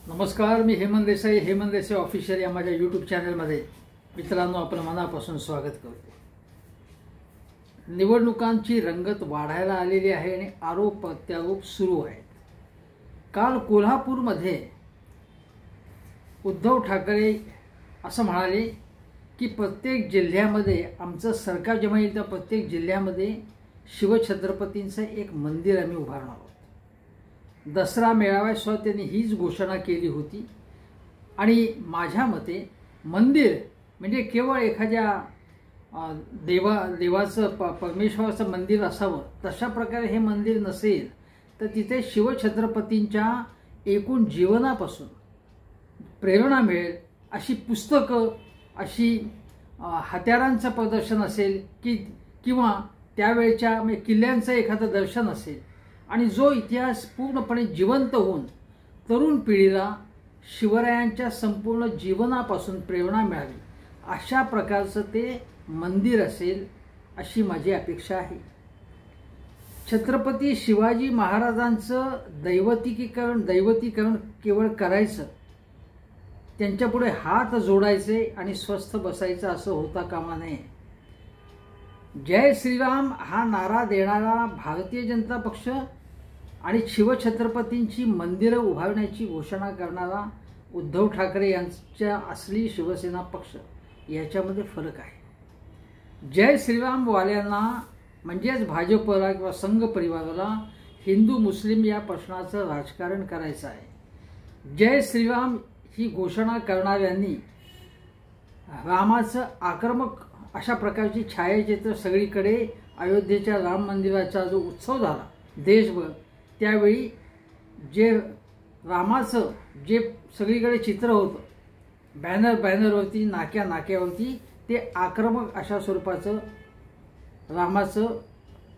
नमस्कार, मी हेमंत देसाई ऑफिशियल या माझ्या यूट्यूब चॅनलमध्ये मित्रांनो आपलं मनापासून स्वागत करतो। निवडणुकांची रंगत वाढायला आलेली आहे आणि आरोप प्रत्यारोप सुरू आहेत। काल कोल्हापूरमध्ये उद्धव ठाकरे असं म्हणाले की प्रत्येक जिल्ह्यामध्ये आमचं सरकार जेव्हा येईल त्या प्रत्येक जिल्ह्यामध्ये शिवछत्रपतींचं एक मंदिर आम्ही उभारणार आहोत। दसरा मेळाव्यासह त्यांनी हीच घोषणा केली होती आणि माझ्या मते मंदिर म्हणजे केवळ एखाद्या देवाचं परमेश्वराचं मंदिर असावं तशा प्रकारे हे मंदिर नसेल तर तिथे शिवछत्रपतींच्या एकूण जीवनापासून प्रेरणा मिळेल अशी पुस्तकं, अशी हत्यारांचं प्रदर्शन असेल किंवा त्यावेळच्या किल्ल्यांचं एखादं दर्शन असेल आणि जो इतिहास पूर्णपणे जिवंत होऊन तरुण पिढीला शिवरायांच्या संपूर्ण जीवनापासून प्रेरणा मिळावी अशा प्रकारचं ते मंदिर असेल अशी माझी अपेक्षा आहे। छत्रपती शिवाजी महाराजांचं दैवतीकरण केवळ करायचं, त्यांच्यापुढे हात जोडायचे आणि स्वस्थ बसायचं असं होता कामा नये। जय श्रीराम हा नारा देणारा भारतीय जनता पक्ष आणि शिवछत्रपतींची मंदिरं उभारण्याची घोषणा करणारा उद्धव ठाकरे यांच्या असली शिवसेना पक्ष याच्यामध्ये फरक आहे। जय श्रीराम वाल्यांना म्हणजेच भाजपला किंवा संघ परिवाराला हिंदू मुस्लिम या प्रश्नाचं राजकारण करायचं आहे। जय श्रीराम ही घोषणा करणाऱ्यांनी रामाचं आक्रमक अशा प्रकारची छायाचित्र सगळीकडे अयोध्येच्या राम मंदिराचा जो उत्सव झाला देशभर त्यावेळी जे रामाचं जे सगळीकडे चित्र होतं बॅनरवरती नाक्यावरती ते आक्रमक अशा स्वरूपाचं रामाचं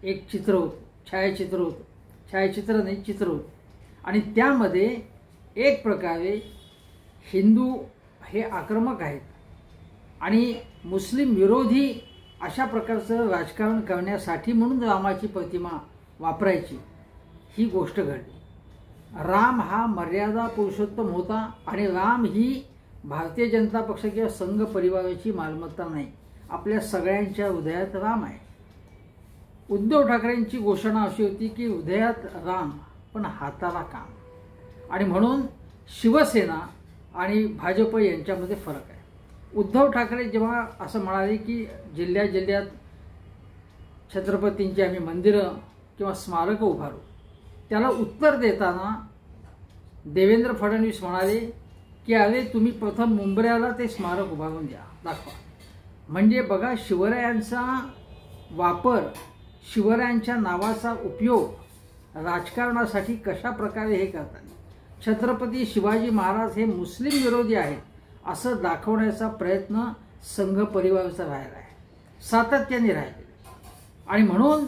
एक चित्र होतं, छायाचित्र होतं, छायाचित्र नाही चित्र होतं आणि त्यामध्ये एक प्रकारे हिंदू हे आक्रमक आहेत आणि मुस्लिम विरोधी अशा प्रकारचं राजकारण करण्यासाठी म्हणून रामाची प्रतिमा वापरायची ही गोष्ट घडली। राम हा मर्यादा पुरुषोत्तम होता आणि राम ही भारतीय जनता पक्ष किंवा संघ परिवाराची मालमत्ता नाही, आपल्या सगळ्यांच्या हृदयात राम आहे। उद्धव ठाकरेंची घोषणा अशी होती की हृदयात राम पण हाताला काम आणि म्हणून शिवसेना आणि भाजप यांच्यामध्ये फरक आहे। उद्धव ठाकरे जेव्हा असं म्हणाले की जिल्ह्यात छत्रपतींची आम्ही मंदिरं किंवा स्मारकं उभारू, त्याला उत्तर देताना देवेंद्र फडणवीस म्हणाले की अरे तुम्ही प्रथम मुंबऱ्याला ते स्मारक उभारून दाखवा। म्हणजे बघा शिवरायांचा वापर, शिवरायांच्या नावाचा उपयोग राजकारणासाठी कशा प्रकारे हे करतात। छत्रपती शिवाजी महाराज हे मुस्लिम विरोधी आहेत असं दाखवण्याचा प्रयत्न संघ परिवाराचा राहिला आहे, सातत्याने राहिलेला आणि म्हणून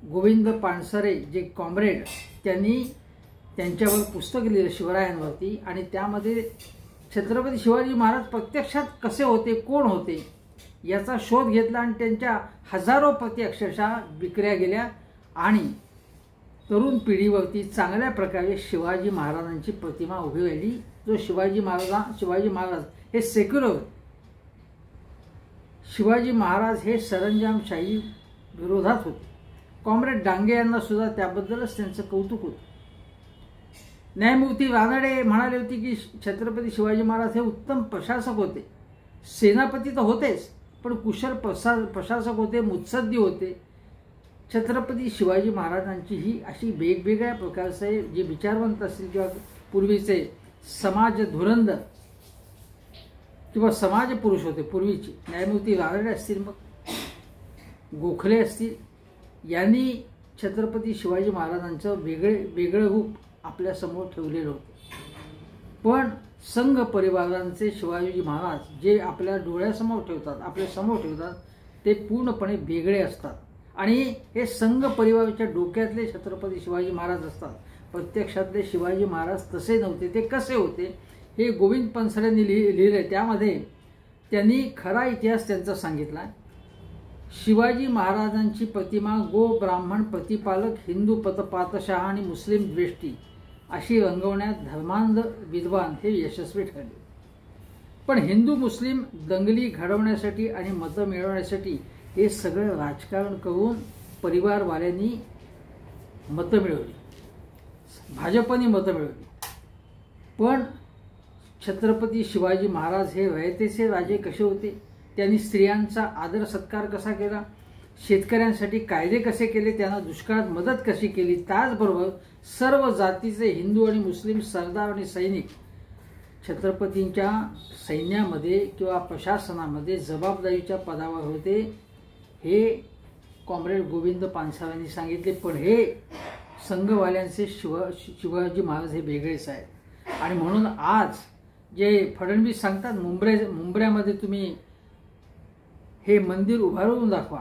गोविंद पानसरे जे कॉम्रेड त्यांनी त्यांच्यावर पुस्तक लिहिलं शिवरायांवरती आणि त्यामध्ये छत्रपती शिवाजी महाराज प्रत्यक्षात कसे होते, कोण होते याचा शोध घेतला आणि त्यांच्या हजारो प्रती अक्षरशः विकल्या गेल्या आणि तरुण पिढीवरती चांगल्या प्रकारे शिवाजी महाराजांची प्रतिमा उभी राहिली। जो शिवाजी महाराज हे सेक्युलर, शिवाजी महाराज हे सरंजामशाही विरोधात होते। कॉम्रेड डांगे यांना सुद्धा त्याबद्दलच त्यांचं कौतुक होतं। न्यायमूर्ती रानडे म्हणाले होते की छत्रपती शिवाजी महाराज हे उत्तम प्रशासक होते, सेनापती तर होतेच पण कुशल प्रशासक होते, मुत्सद्दी होते। छत्रपती शिवाजी महाराजांची ही अशी वेगवेगळ्या प्रकारचे जे विचारवंत असतील किंवा पूर्वीचे समाज धुरंधर किंवा समाज पुरुष होते पूर्वीचे, न्यायमूर्ती रानडे असतील, मग गोखले असतील, यांनी छत्रपती शिवाजी महाराजांचं वेगळं रूप आपल्या समोर ठेवलेलं होतं। पण संघ परिवारांचे शिवाजी महाराज जे आपल्या डोळ्यासमोर ठेवतात, आपल्या समोर ठेवतात ते पूर्णपणे वेगळे असतात आणि हे संघ परिवाराच्या डोक्यातले छत्रपती शिवाजी महाराज असतात। प्रत्यक्षातले शिवाजी महाराज तसे नव्हते, ते कसे होते हे गोविंद पानसरेंनी लिहिले। त्यामध्ये त्यांनी खरा इतिहास त्यांचा सांगितला। शिवाजी महाराजांची प्रतिमा गो ब्राह्मण प्रतिपालक, हिंदू पातशाह आणि मुस्लिम द्वेष्टी अशी रंगवण्यात धर्मांध विद्वान हे यशस्वी ठरले. पण हिंदू मुस्लिम दंगली घडवण्यासाठी आणि मतं मिळवण्यासाठी हे सगळं राजकारण करून परिवारवाल्यांनी मतं मिळवली, भाजपने मतं मिळवली. पण छत्रपती शिवाजी महाराज हे रयतेचे राजे कसे होते, त्यांनी स्त्रियांचा आदर सत्कार कसा केला, शेतकऱ्यांसाठी कायदे कसे केले, त्यांना दुष्काळात मदत कशी केली, त्याचबरोबर सर्व जातीचे हिंदू आणि मुस्लिम सरदार आणि सैनिक छत्रपतींच्या सैन्यामध्ये किंवा प्रशासनामध्ये जबाबदारीच्या पदावर होते, हे कॉम्रेड गोविंद पानसरेंनी सांगितले. पण हे संघवाल्यांचे शिवाजी महाराज हे वेगळेच आहेत. आणि म्हणून आज जे फडणवीस सांगतात मुंबऱ्यामध्ये तुम्ही हे मंदिर उभारून दाखवा,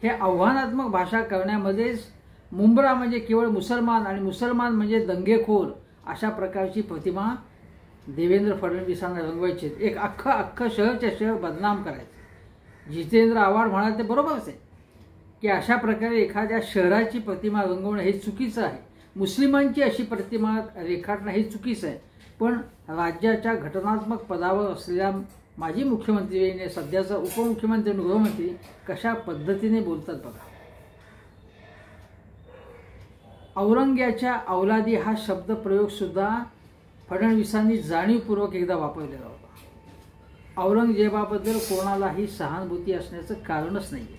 हे आव्हानात्मक भाषा करण्यामध्येच मुंब्रा म्हणजे केवळ मुसलमान आणि मुसलमान म्हणजे दंगेखोर अशा प्रकारची प्रतिमा देवेंद्र फडणवीसांना रंगवायची, एक अख्खं शहरच्या शहर बदनाम करायचं. जितेंद्र आव्हाड म्हणाले ते बरोबरच आहे की अशा प्रकारे एखाद्या शहराची प्रतिमा रंगवणं हे चुकीचं आहे, मुस्लिमांची अशी प्रतिमा रेखाटणं हे चुकीचं आहे. पण राज्याच्या घटनात्मक पदावर असलेल्या माजी मुख्यमंत्री आणि सध्याचा उपमुख्यमंत्री आणि गृहमंत्री कशा पद्धतीने बोलतात बघा. औरंग्याच्या अवलादी हा शब्दप्रयोग सुद्धा फडणवीसांनी जाणीवपूर्वक एकदा वापरलेला होता. औरंगजेबाबद्दल कोणालाही सहानुभूती असण्याचं कारणच नाही आहे,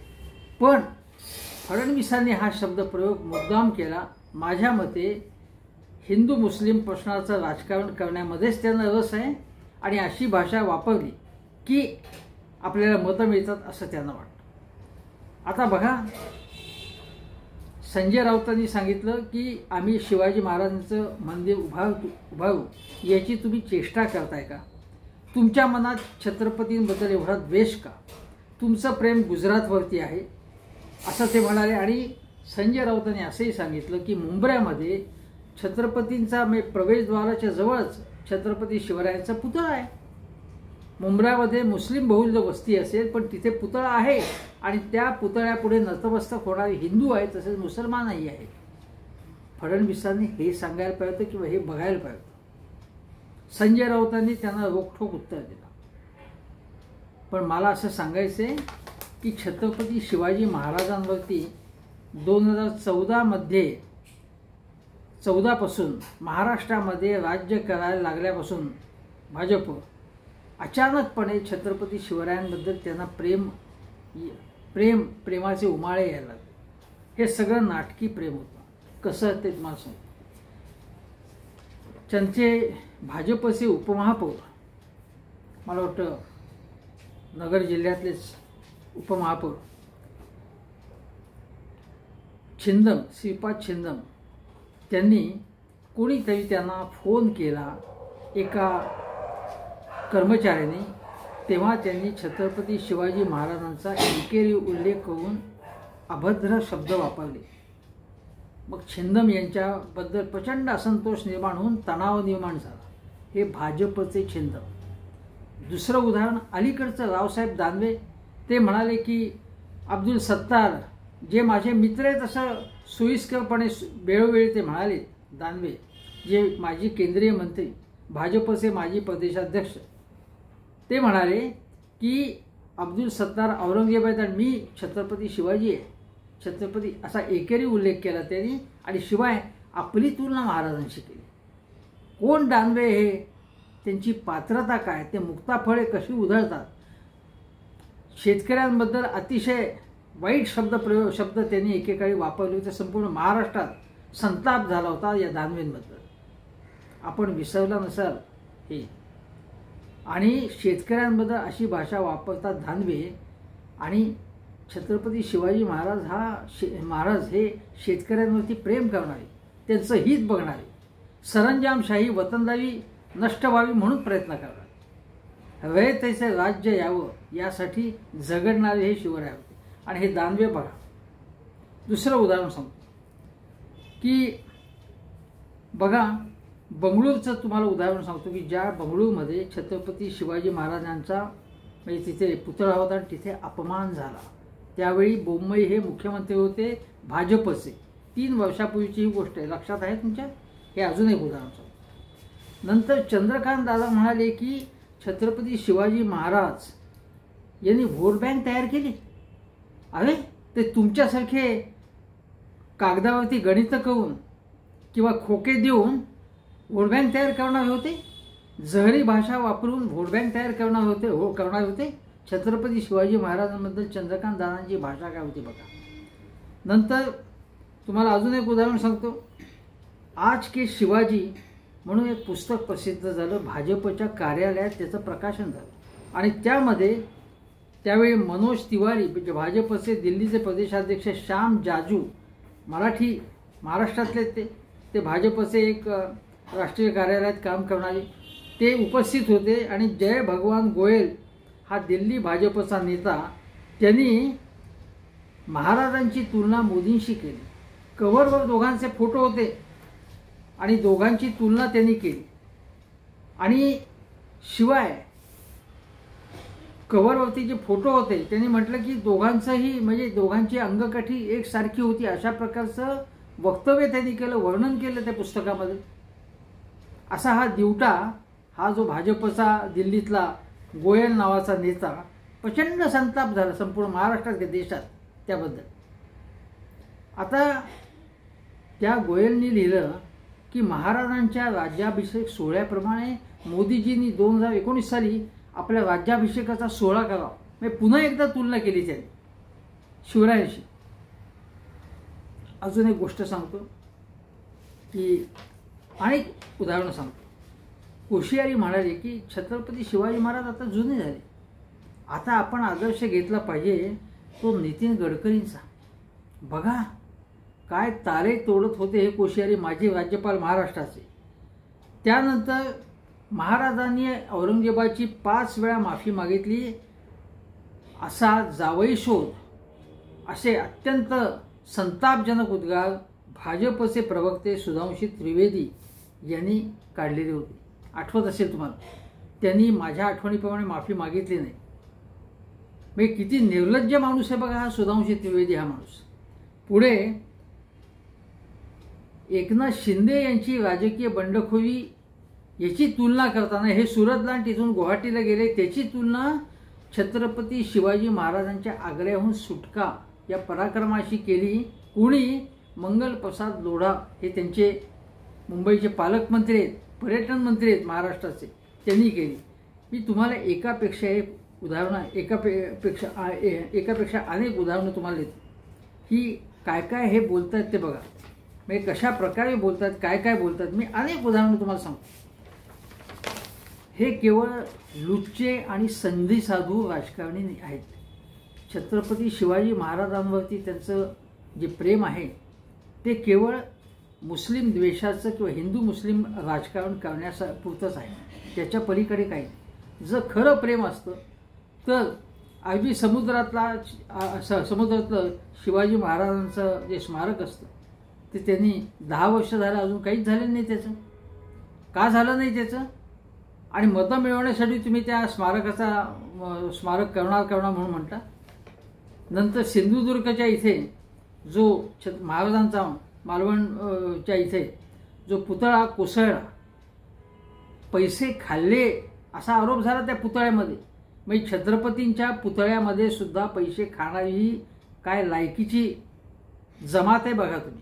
पण फडणवीसांनी हा शब्दप्रयोग मुद्दाम केला. माझ्या मते हिंदू मुस्लिम प्रश्नाचं राजकारण करण्यामध्येच त्यांना रस आहे आणि अशी भाषा वापरली की आपल्याला मतं मिळतात असं त्यांना वाटतं. आता बघा, संजय राऊतांनी सांगितलं की आम्ही शिवाजी महाराजांचं मंदिर उभारू याची तुम्ही चेष्टा करताय का, तुमच्या मनात छत्रपतींबद्दल एवढा द्वेष का, तुमचं प्रेम गुजरातवरती आहे असं ते म्हणाले. आणि संजय राऊतांनी असंही सांगितलं की मुंबऱ्यामध्ये छत्रपतींचा प्रवेशद्वाराच्या जवळच छत्रपती शिवरायांचा पुतळा आहे. मुंबऱ्यामध्ये मुस्लिम बहुल वस्ती असेल पण तिथे पुतळा आहे आणि त्या पुतळ्यापुढे नतमस्तक होणारे हिंदू आहेत तसेच मुसलमानही आहेत. फडणवीसांनी हे सांगायला पाहिजे किंवा हे बघायला पाहिजे. संजय राऊतांनी त्यांना रोखठोक उत्तर दिलं. पण मला असं सांगायचंय की छत्रपती शिवाजी महाराजांवरती 2014 पासून महाराष्ट्रामध्ये राज्य करायला लागल्यापासून भाजप अचानकपणे छत्रपती शिवरायांबद्दल त्यांना प्रेमाचे उमाळे यायला लागले. हे सगळं नाटकी प्रेम होतं. कसं ते तुम्हाला सांगतो. त्यांचे भाजपचे उपमहापौर, मला वाटतं नगर जिल्ह्यातलेच उपमहापौर श्रीपाद छिंदम, त्यांनी कोणीतरी त्यांना फोन केला एका कर्मचाऱ्याने, तेव्हा त्यांनी छत्रपती शिवाजी महाराजांचा एकेरी उल्लेख करून अभद्र शब्द वापरले. मग छिंदम यांच्याबद्दल प्रचंड असंतोष निर्माण होऊन तणाव निर्माण झाला. हे भाजपचे छिंदम. दुसरं उदाहरण अलीकडचं रावसाहेब दानवे, ते म्हणाले की अब्दुल सत्तार जे माझे मित्र आहेत असं सोयीस्करपणे वेळोवेळी ते म्हणाले. दानवे जे माजी केंद्रीय मंत्री, भाजपचे माजी प्रदेशाध्यक्ष, ते म्हणाले की अब्दुल सत्तार औरंगजेब आहेत आणि मी छत्रपती शिवाजी आहे. छत्रपती असा एकेरी उल्लेख केला त्यांनी आणि शिवाय आपली तुलना महाराजांशी केली. कोण दानवे हे, त्यांची पात्रता काय, ते मुक्ताफळे कशी उधळतात, शेतकऱ्यांबद्दल अतिशय वाईट शब्द त्यांनी एकेकाळी वापरले होते. संपूर्ण महाराष्ट्रात संताप झाला होता या दानवेंबद्दल. आपण विसरला नसाल हे. आणि शेतकऱ्यांबद्दल अशी भाषा वापरतात दानवे. आणि छत्रपती शिवाजी महाराज हे शेतकऱ्यांवरती प्रेम करणारे, त्यांचं हित बघणारे, सरंजामशाही वतनदारी नष्ट व्हावी म्हणून प्रयत्न करतात, रयतेचे राज्य यावं यासाठी झगडणारे हे शिवराय होते. आणि हे दानवे बघा. दुसरं उदाहरण सांगतो की बघा, बंगळूरचं तुम्हाला उदाहरण सांगतो की ज्या बंगळूरमध्ये छत्रपती शिवाजी महाराजांचा म्हणजे तिथे पुतळा होता आणि तिथे अपमान झाला, त्यावेळी बोम्मई हे मुख्यमंत्री होते भाजपचे. 3 वर्षापूर्वीची ही गोष्ट आहे, लक्षात आहे तुमच्या. हे अजून एक उदाहरण सांगतो. नंतर चंद्रकांत दादा म्हणाले की छत्रपती शिवाजी महाराज यांनी व्होट बँक तयार केली. अरे ते तुमच्यासारखे कागदावरती गणितं करून किंवा खोके देऊन व्होट बँक तयार करणारे होते. जहरी भाषा वापरून व्होट बँक तयार करणारे होते. छत्रपती शिवाजी महाराजांबद्दल चंद्रकांत दादांची भाषा काय होती बघा. नंतर तुम्हाला अजून एक उदाहरण सांगतो. आज के शिवाजी म्हणून एक पुस्तक प्रसिद्ध झालं. भाजपच्या कार्यालयात त्याचं प्रकाशन झालं आणि त्यामध्ये त्यावेळी मनोज तिवारी म्हणजे भाजपचे दिल्लीचे प्रदेशाध्यक्ष श्याम जाजू मराठी महाराष्ट्रातले ते भाजपचे एक राष्ट्रीय कार्यालयात काम करणारे ते उपस्थित होते. आणि जय भगवान गोयल हा दिल्ली भाजपचा नेता त्यांनी महाराजांची तुलना मोदींशी केली. कव्हरवर दोघांचे फोटो होते आणि दोघांची तुलना त्यांनी केली. आणि शिवाय कव्हरवरती जे फोटो होते त्यांनी म्हटलं की दोघांचंही म्हणजे दोघांची अंगकाठी एकसारखी होती अशा प्रकारचं वक्तव्य त्यांनी केलं, वर्णन केलं त्या पुस्तकामध्ये. असा हा दिवटा हा जो भाजपचा दिल्लीतला गोयल नावाचा नेता प्रचंड संताप झाला संपूर्ण महाराष्ट्रात देशात त्याबद्दल. आता त्या गोयलनी लिहिलं की महाराजांच्या राज्याभिषेक सोहळ्याप्रमाणे मोदीजींनी 2019 साली आपल्या राज्याभिषेकाचा सोहळा करावा. मी पुन्हा एकदा तुलना केली त्याने शिवरायांशी. अजून एक गोष्ट सांगतो की अनेक उदाहरणं सांगतो. कोश्यारी म्हणाले की छत्रपती शिवाजी महाराज आता जुने झाले, आता आपण आदर्श घेतला पाहिजे तो नितीन गडकरींचा. बघा काय तारे तोडत होते हे कोश्यारी, माजी राज्यपाल महाराष्ट्राचे. त्यानंतर महाराजांनी औरंगजेबाची 5 वेळा माफी मागितली असा जावई शोध असे अत्यंत संतापजनक उद्गार भाजपचे प्रवक्ते सुधांशू त्रिवेदी यांनी काढलेले होते. आठवत असेल तुम्हाला. त्यांनी माझ्या आठवणीप्रमाणे माफी मागितली नाही. म्हणजे किती निर्लज्ज माणूस आहे बघा हा सुधांशू त्रिवेदी हा माणूस. पुढे एकनाथ शिंदे यांची राजकीय बंडखोरी याची तुलना करताना हे सुरतला आणि तिथून गुवाहाटीला गेले त्याची तुलना छत्रपती शिवाजी महाराजांच्या आग्र्याहून सुटका या पराक्रमाशी केली. कुणी मंगल प्रसाद लोढा हे त्यांचे मुंबईचे पालकमंत्री आहेत, पर्यटन मंत्री आहेत महाराष्ट्राचे, त्यांनी केली. मी तुम्हाला एकापेक्षा एक उदाहरणं एकापेक्षा अनेक उदाहरणं तुम्हाला देतो की काय काय हे बोलतात ते बघा. म्हणजे कशा प्रकारे बोलतात, काय काय बोलतात, मी अनेक उदाहरणं तुम्हाला सांगतो. हे केवळ लुच्चे आणि संधी साधू राजकारणी आहेत. छत्रपती शिवाजी महाराजांवरती त्यांचं जे प्रेम आहे ते केवळ मुस्लिम द्वेषाचं किंवा हिंदू मुस्लिम राजकारण करण्यापुरतंच आहे, त्याच्या पलीकडे काही नाही. जर खरं प्रेम असतं तर अरबी समुद्रातलं शिवाजी महाराजांचं जे स्मारक असतं ते त्यांनी 10 वर्ष झालं अजून काहीच झालेलं नाही. त्याचं का झालं नाही त्याचं? आणि मतं मिळवण्यासाठी तुम्ही त्या स्मारक करणार म्हणून म्हणता. नंतर सिंधुदुर्गच्या इथे जो महाराजांचा मालवणच्या इथे जो पुतळा कोसळला, पैसे खाल्ले असा आरोप झाला त्या पुतळ्यामध्ये. म्हणजे छत्रपतींच्या पुतळ्यामध्ये सुद्धा पैसे खाणारी ही काय लायकीची जमात आहे बघा तुम्ही.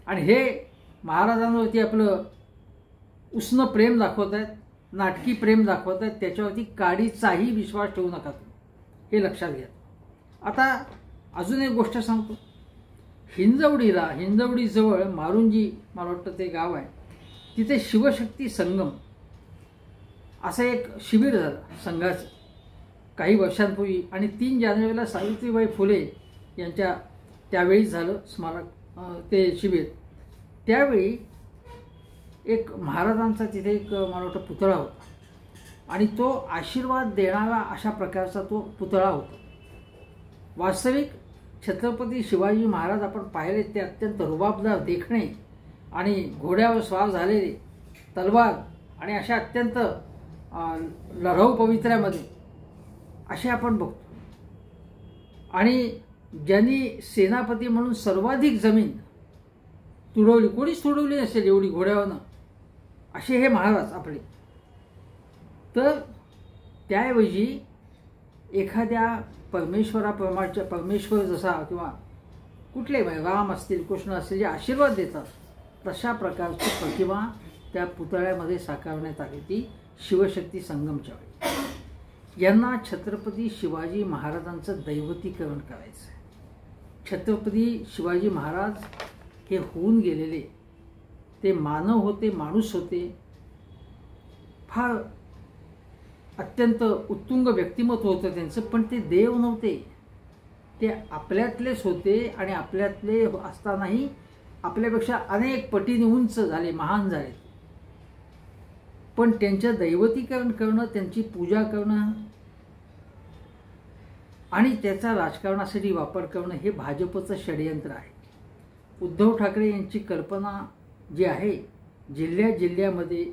आणि हे महाराजांवरती आपलं उष्ण प्रेम दाखवत आहेत, नाटकी प्रेम दाखवत आहेत, त्याच्यावरती काडीचाही विश्वास ठेवू नका तुम्ही, हे लक्षात घ्या. आता अजून एक गोष्ट सांगतो. हिंजवडीजवळ मारुंजी मला वाटतं ते गाव आहे, तिथे शिवशक्ती संगम असं एक शिबिर झालं संघाचं काही वर्षांपूर्वी. आणि 3 जानेवारीला सावित्रीबाई फुले यांच्या त्यावेळी झालं स्मारक ते शिबिर. त्यावेळी एक महाराजांचा तिथे एक मला वाटतं पुतळा होता आणि तो आशीर्वाद देणारा अशा प्रकारचा तो पुतळा होता. वास्तविक छत्रपती शिवाजी महाराज आपण पाहिले ते अत्यंत रुबाबदार देखणे आणि घोड्यावर स्वार झालेले, तलवार आणि अशा अत्यंत लढाऊ पवित्र्यामध्ये असे आपण बघतो. आणि ज्यांनी सेनापती म्हणून सर्वाधिक जमीन तुडवली, कोणीच तुडवली नसेल एवढी घोड्यावरनं, असे हे महाराज आपले. तर त्याऐवजी एखाद्या परमेश्वराप्रमाणे, परमेश्वर जसा किंवा कुठले राम असतील, कृष्ण असतील, जे आशीर्वाद देतात, तशा प्रकारची प्रतिमा त्या पुतळ्यामध्ये साकारण्यात आली ती शिवशक्ती संगमच्या वेळी. यांना छत्रपती शिवाजी महाराजांचं दैवतीकरण करायचं आहे. छत्रपती शिवाजी महाराज हे होऊन गेलेले, ते मानव होते, माणूस होते, फार अत्यंत उत्तुंग व्यक्तिमत्व होतं त्यांचं, पण ते देव नव्हते. ते आपल्यातलेच होते आणि आपल्यातले असतानाही आपल्यापेक्षा अनेक पटीने उंच झाले, महान झाले. पण त्यांचं दैवतीकरण करणं, त्यांची पूजा करणं आणि त्याचा राजकारणासाठी वापर करणं हे भाजपचं षडयंत्र आहे. उद्धव ठाकरे यांची कल्पना जी आहे, जिल्ह्यामध्ये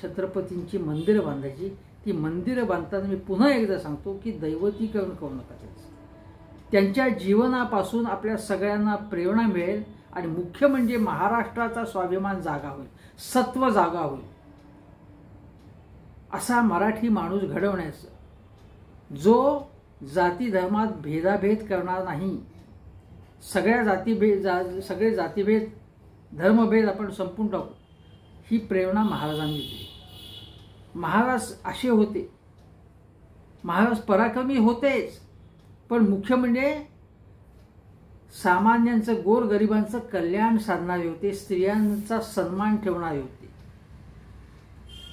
छत्रपतींची मंदिरं बांधायची, ती मंदिरं बांधताना मी पुन्हा एकदा सांगतो की दैवतीकरण करू नका. त्यांच्या जीवनापासून आपल्या सगळ्यांना प्रेरणा मिळेल आणि मुख्य म्हणजे महाराष्ट्राचा स्वाभिमान जागा होईल, सत्व जागा होईल. असा मराठी माणूस घडवण्याचं, जो जाती धर्मात भेदाभेद करणार नाही, सगळे जातीभेद धर्मभेद आपण संपून टाकू, ही प्रेरणा महाराजांनी दिली. महाराज असे होते, महाराज पराक्रमी होतेच, पण मुख्य म्हणजे सामान्यांचं, गोरगरिबांचं कल्याण साधणारे होते, स्त्रियांचा सन्मान ठेवणारे होते.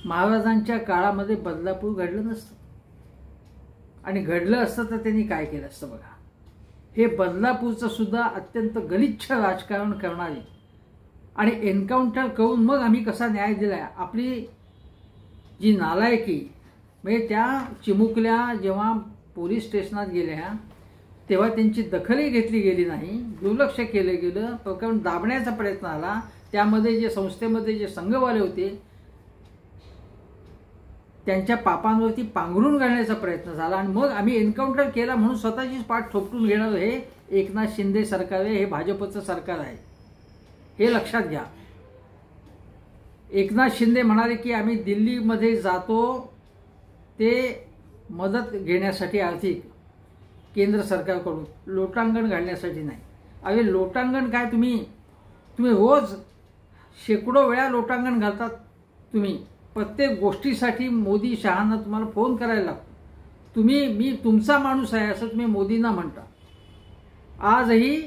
महाराजांच्या काळामध्ये बदलापूर घडलं नसतं, आणि घडलं असतं तर त्यांनी काय केलं असतं बघा. हे बदलापूरचं सुद्धा अत्यंत गलिच्छ राजकारण करणारे आणि एन्काउंटर करून मग आम्ही कसा न्याय दिलाय, आपली जी नालायकी, म्हणजे त्या चिमुकल्या जेव्हा पोलीस स्टेशनात गेल्या तेव्हा त्यांची दखलही घेतली गेली नाही, दुर्लक्ष केलं गेलं, प्रकरण दाबण्याचा प्रयत्न आला. त्यामध्ये जे संस्थेमध्ये जे संघवाले होते त्यांच्या पापांवरती पांघरून घालण्याचा प्रयत्न झाला आणि मग आम्ही एन्काउंटर केला म्हणून स्वतःचीच पाठ थोपटून घेणार हे एकनाथ शिंदे सरकार आहे, हे भाजपचं सरकार आहे, हे लक्षात घ्या. एकनाथ शिंदे म्हणाले की आम्ही दिल्लीमध्ये जातो ते मदत घेण्यासाठी, आर्थिक केंद्र सरकारकडून, लोटांगण घालण्यासाठी नाही. अरे लोटांगण काय, तुम्ही रोज शेकडो वेळा लोटांगण घालतात. तुम्ही प्रत्येक गोष्टीसाठी मोदी शहांना तुम्हाला फोन करायला लागतो. मी तुमचा माणूस आहे असं तुम्ही मोदींना म्हणता. आजही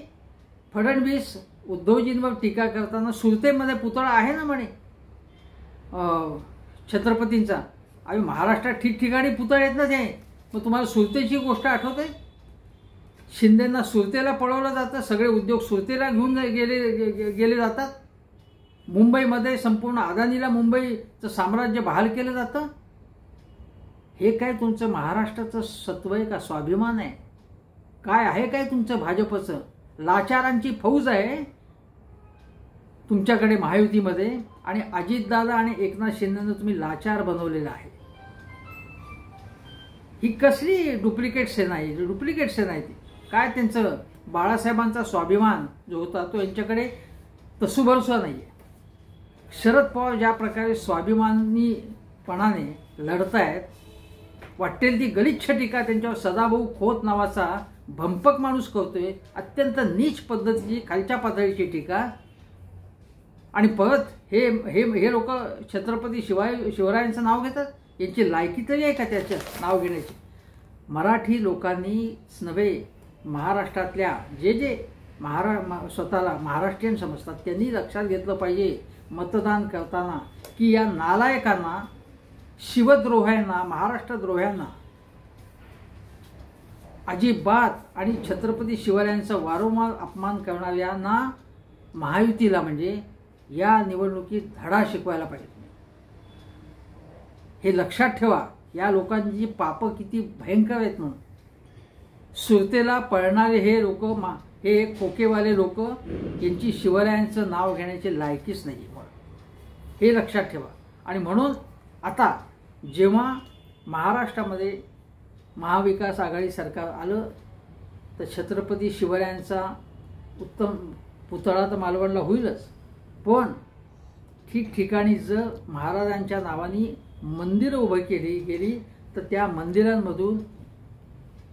फडणवीस उद्धवजींवर टीका करताना सुरतेमध्ये पुतळा आहे ना म्हणे छत्रपतींचा. अरे महाराष्ट्रात ठिकठिकाणी पुतळे आहेत ना ते, मग तुम्हाला सुरतेची गोष्ट आठवते? शिंदेंना सुरतेला पळवलं जातं, सगळे उद्योग सुरतेला घेऊन गेले जातात. मुंबईमध्ये संपूर्ण अदानीला मुंबईचं साम्राज्य बहाल केलं जातं. हे काय तुमचं महाराष्ट्राचं सत्व आहे का, स्वाभिमान आहे? काय आहे काय तुमचं भाजपचं? लाचारांची फौज आहे तुमच्याकडे महायुतीमध्ये, आणि अजितदादा आणि एकनाथ शिंदेंना तुम्ही लाचार बनवलेला आहे. ही कसली डुप्लिकेट सेना आहे? डुप्लिकेट सेना आहे ती. काय त्यांचं बाळासाहेबांचा स्वाभिमान जो होता तो यांच्याकडे तसूभरसा नाही आहे. शरद पवार ज्या प्रकारे स्वाभिमानीपणाने लढतायत, वाटेल ती गलिच्छ टीका त्यांच्यावर सदाभाऊ खोत नावाचा भंपक माणूस करतोय, अत्यंत नीच पद्धतीची खालच्या पातळीची टीका. आणि परत हे लोक छत्रपती शिवरायांचं नाव घेतात. यांची लायकी तरी आहे का त्याचं नाव घेण्याची? मराठी लोकांनीच नव्हे, महाराष्ट्रातल्या जे स्वतःला महाराष्ट्रीयन समजतात त्यांनी लक्षात घेतलं पाहिजे मतदान करताना की या नालायकांना, शिवद्रोह्यांना, महाराष्ट्रद्रोह्यांना अजिबात, आणि छत्रपती शिवरायांचा वारंवार अपमान करणाऱ्यांना, महायुतीला म्हणजे या निवडणुकीत धडा शिकवायला पाहिजे. हे लक्षात ठेवा, या लोकांची पापं किती भयंकर आहेत म्हणून. सुरतेला पळणारे हे लोक, हे खोकेवाले लोक, यांची शिवरायांचं नाव घेण्याची लायकीच नाही, हे लक्षात ठेवा. आणि म्हणून आता जेव्हा महाराष्ट्रामध्ये महाविकास आघाडी सरकार आलं तर छत्रपती शिवरायांचा उत्तम पुतळा तर मालवणला होईलच, पण ठिकठिकाणी जर महाराजांच्या नावाने मंदिरं उभी केली गेली तर त्या मंदिरांमधून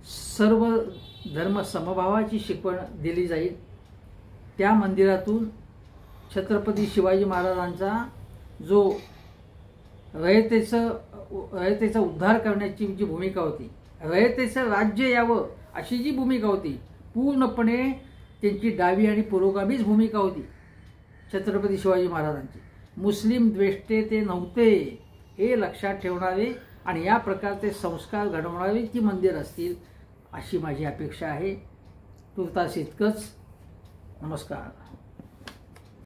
सर्व धर्म समभावाची शिकवण दिली जाईल. त्या मंदिरातून छत्रपती शिवाजी महाराजांचा जो रयतेचा उद्धार करण्याची जी भूमिका होती, रयतेचं राज्य यावं अशी जी भूमिका होती, पूर्णपणे त्यांची डावी आणि पुरोगामीच भूमिका होती छत्रपती शिवाजी महाराजांची. मुस्लिम द्वेष्टे ते नव्हते हे लक्षात ठेवणारे आणि या प्रकारचे संस्कार घडवणारी ती मंदिर असतील अशी माझी अपेक्षा आहे. तुर्तास इतकंच. नमस्कार.